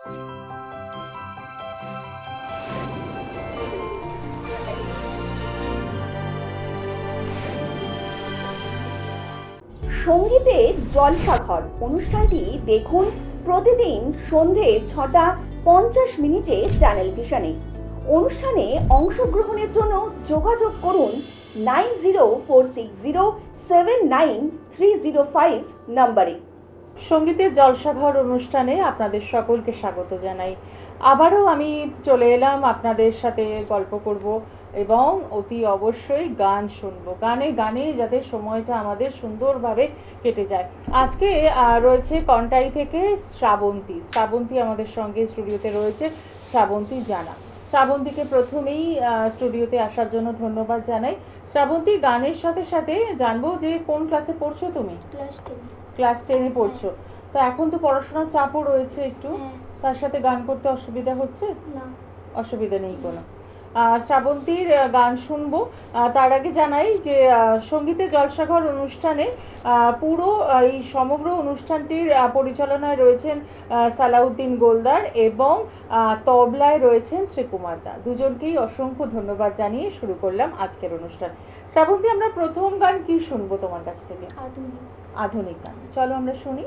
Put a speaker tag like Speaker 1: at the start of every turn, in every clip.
Speaker 1: সঙ্গীতের জলসাঘর অনুষ্ঠানটি দেখুন প্রতিদিন সন্ধে 6:50 চ্যানেল ভিশনে। অনুষ্ঠানে অংশগ্রহণের জন্য যোগাযোগ করুন 9046079305 নম্বরে।
Speaker 2: সঙ্গীতের জলসাঘর অনুষ্ঠানে আপনাদের সকলকে স্বাগত জানাই। আবারও আমি চলে এলাম আপনাদের সাথে গল্প করব এবং অতি অবশ্যই গান শুনবো। গানে গানে যাতে সময়টা আমাদের সুন্দরভাবে কেটে যায়। আজকে রয়েছে কন্টাই থেকে শ্রাবন্তী আমাদের সঙ্গে স্টুডিওতে রয়েছে। শ্রাবন্তী জানা, শ্রাবন্তীকে প্রথমেই স্টুডিওতে আসার জন্য ধন্যবাদ জানাই। শ্রাবন্তী, গানের সাথে সাথে জানবো যে কোন ক্লাসে পড়ছো তুমি? ক্লাস 10-এ পড়ছো। তো এখন তো পড়াশোনার চাপও রয়েছে একটু, তার সাথে গান করতে অসুবিধা হচ্ছে? না, অসুবিধা নেই কোনো। শ্রাবন্তীর গান শুনবো। তার আগে জানাই যে সঙ্গীতের জলসাঘর অনুষ্ঠানে পুরো এই সমগ্র অনুষ্ঠানটির পরিচালনায় রয়েছেন সালাউদ্দিন গোলদার এবং তবলায় রয়েছেন শ্রীকুমার দা। দুজনকেই অসংখ্য ধন্যবাদ জানিয়ে শুরু করলাম আজকের অনুষ্ঠান। শ্রাবন্তী, আমরা প্রথম গান কি শুনবো তোমার কাছ থেকে? আধুনিক গান। চলো আমরা শুনি।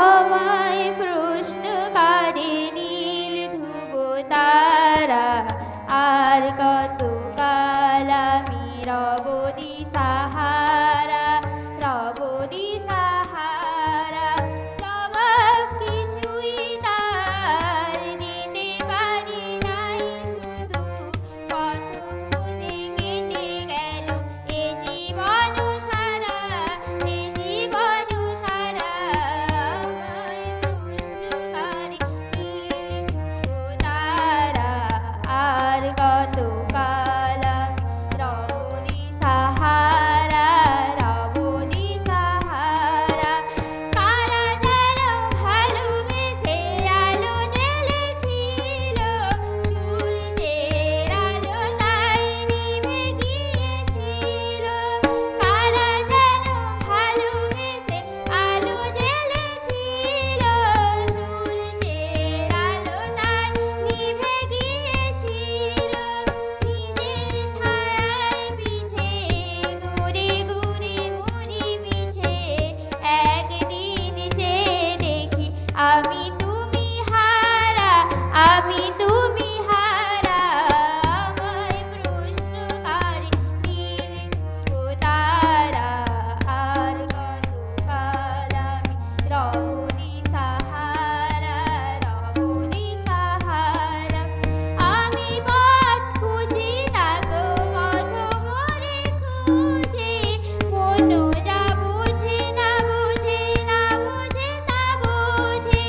Speaker 3: আমায় প্রশ্ন করে নীল ধ্রুব তারা, আর কত কাল আমি রব দিশাহারা, রব দিশাহারা। জবাব কিছুই তার দিতে পারি নাই, শুধু পথ খুঁজে কেটে গেল এ জীবন সারা, এ জীবন সারা। আমায় প্রশ্ন করে নীল ধ্রুব তারা, আর কত কাল আমি রব দিশাহারা, রব দিশাহারা। কারা যেন ভালোবেসে আলো জ্বেলেছিল, সূর্যের আলো তাই নিভে গিয়েছিল। কারা যেন ভালোবেসে আলো জ্বেলেছিল, সূর্যের আলো তাই নিভে গিয়েছিল। নিজের ছায়ায় পিছে ঘুরে ঘুরে মরি মিছে, একদিন চেয়ে দেখি আমি তুমি হারা, আমি তুমি হারা। আমায় প্রশ্ন করে নীল ধ্রুব তারা, আর কত কাল আমি রব দিশাহারা, রব দিশাহারা। আমি পথ খুঁজি না গো পথ মোরে খুঁজে, মন যা বোঝে না বোঝে না বোঝে তা বোঝে।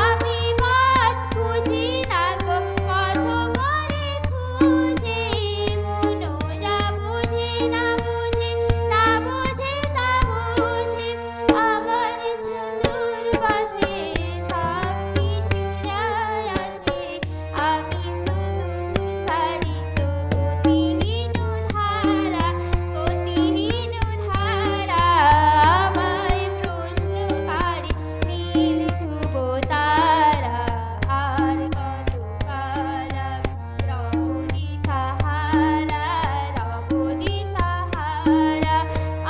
Speaker 3: আমি পথ খুঁজি না গো পথ মোরে খুঁজে, মন যা বোঝে না বোঝে না বোঝে তা বোঝে। আমার চতুর্পাশে সব কিছু যায় আসে, আমি শুধু তুষারিত গতিহীন ধারা, গতিহীন ধারা। আমায় প্রশ্ন করে নীল ধ্রুব তারা, আর কত কাল আমি রব দিশাহারা, রব দিশাহারা।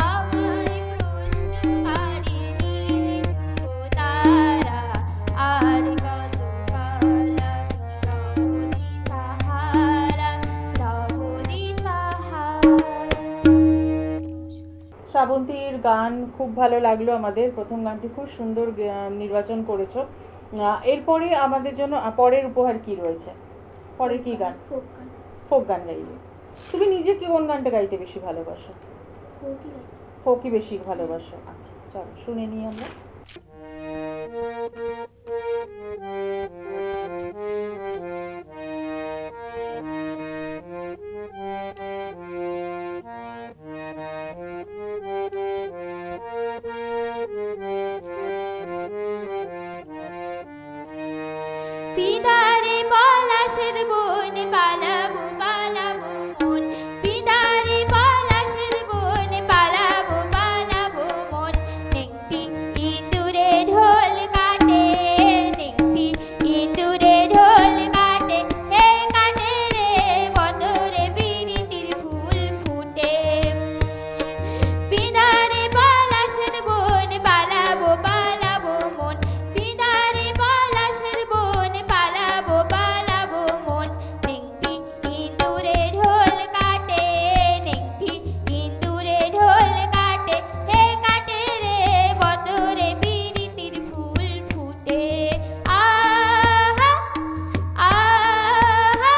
Speaker 3: আমায় প্রশ্ন করে নীল ধ্রুব তারা, আর কত কাল আমি রব দিশাহারা, রব দিশাহারা।
Speaker 2: শ্রাবন্তীর গান খুব ভালো লাগলো আমাদের। প্রথম গানটি খুব সুন্দর নির্বাচন করেছো। এরপরে আমাদের জন্য পরের উপহার কি রয়েছে? পরের কি গান? ফোক গান গাইবে। তুমি নিজে কি কোন গানটা গাইতে বেশি ভালোবাসো? ফোকই বেশি ভালোবাসো। আচ্ছা, চলো শুনে নিই আমরা।
Speaker 3: পালাবো পালাবো মন পিতারে পলাশের বন পালাবো পালাবো মন নেংটি ইঁদুরে ঢোল কাটে নেংটি ইঁদুরে ঢোল কাটে হে কাটে রে বদরে বিরিতির ফুল ফুটে পিতারে পলাশের বন পালাবো পালাবো মন পিতারে পলাশের বন পালাবো পালাবো মন নেংটি ইঁদুরে ঢোল কাটে নেংটি ইঁদুরে ঢোল কাটে হে কাটে রে বদরে বিরিতির ফুল ফুটে আহা আহা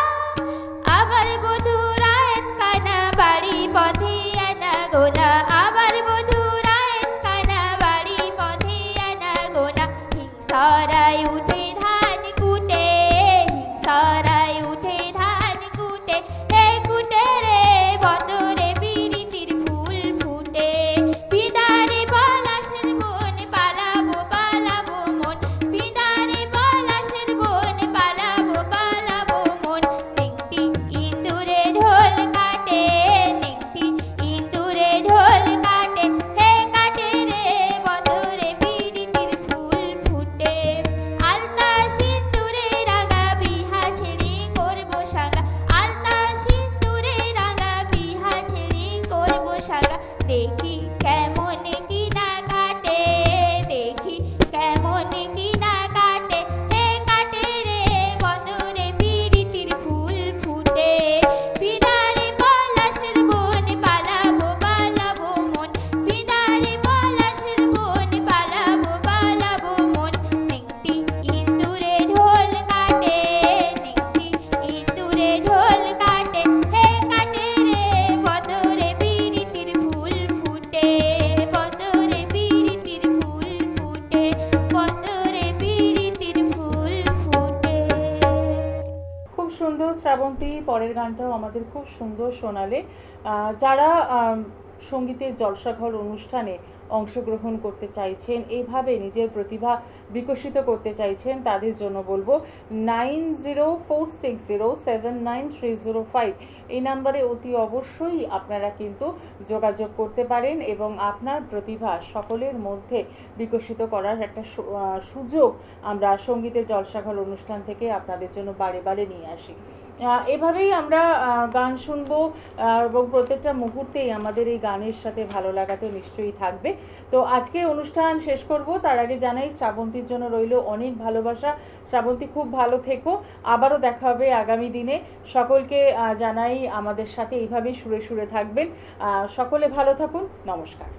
Speaker 3: আমার বধুরা একখানা বাড়ি পথে আনা গোনা আমার বধুরা একখানা বাড়ি পথে আনা গোনা হিংসরায় উঠে ধান কুটে হিংসরায় উঠে ধান কুটে হে কুটে রে বদরে বিরিতির ফুল ফুটে পিতারে পলাশের বন পালাবো পালাবো মন পিতারে পলাশের বন পালাবো পালাবো মন নেংটি ইঁদুরে ঢোল কাটে নেংটি ইঁদুরে ঢোল কাটে হে কাটে রে বদরে বিরিতির ফুল ফুটে আলতা সিঁদুরে রাঙা বিহা ছেড়ে করবো সাঙ্গা আলতা সিঁদুরে রাঙা বিহা ছেড়ে করবো সাঙ্গা দেখি কেমন কিনা কাটে দেখি কেমন কিনা কাটে হে কাটে রে বদরে বিরিতির ফুল ফুটে পিতারে পলাশের বন পালাবো পালাবো মন পিতারে পলাশের বন পালাবো পালাবো মন নেংটি ইঁদুরে ঢোল কাটে নেংটি ইঁদুরে ঢোল কাটে হে কাটে রে বদরে বিরিতির ফুল ফুটে বদরে বিরিতির ফুল ফুটে বদরে বিরিতির ফুল ফুটে।
Speaker 2: খুব সুন্দর শ্রাবন্তী, পরের গানটাও আমাদের খুব সুন্দর শোনালে। যারা সঙ্গীতের জলসাঘর অনুষ্ঠানে অংশগ্রহণ করতে চাইছেন, এইভাবে নিজের প্রতিভা বিকশিত করতে চাইছেন, তাদের জন্য বলবো 9046079305 এই নাম্বারে অতি অবশ্যই আপনারা কিন্তু যোগাযোগ করতে পারেন এবং আপনার প্রতিভা সকলের মধ্যে বিকশিত করার একটা সুযোগ আমরা সঙ্গীতের জলসাঘর অনুষ্ঠান থেকে আপনাদের জন্য বারে বারে নিয়ে আসি। এভাবেই আমরা গান শুনবো এবং প্রত্যেকটা মুহূর্তেই আমাদের এই গানের সাথে ভালো লাগা তো নিশ্চয়ই থাকবে। তো আজকে অনুষ্ঠান শেষ করব, তার আগে জানাই শ্রাবন্তীর জন্য রইল অনেক ভালোবাসা। শ্রাবন্তী, খুব ভালো থেকো, আবারও দেখা হবে আগামী দিনে। সকলকে জানাই আমাদের সাথে এইভাবেই সুরে সুরে থাকবেন। সকলে ভালো থাকুন, নমস্কার।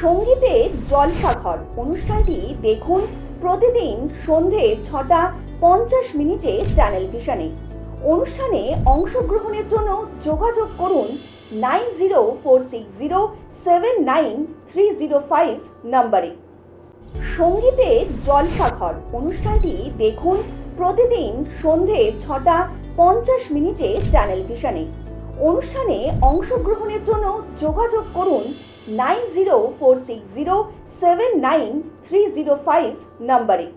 Speaker 1: সঙ্গীতের জলসাঘর অনুষ্ঠানটি দেখুন প্রতিদিন সন্ধে 6:50 চ্যানেল ভিশনে। অনুষ্ঠানে অংশগ্রহণের জন্য যোগাযোগ করুন 9046079305 নম্বরে। সঙ্গীতের জলসাঘর অনুষ্ঠানটি দেখুন প্রতিদিন সন্ধে 6:50 চ্যানেল ভিশনে। অনুষ্ঠানে অংশগ্রহণের জন্য যোগাযোগ করুন 9046079305 নম্বরে।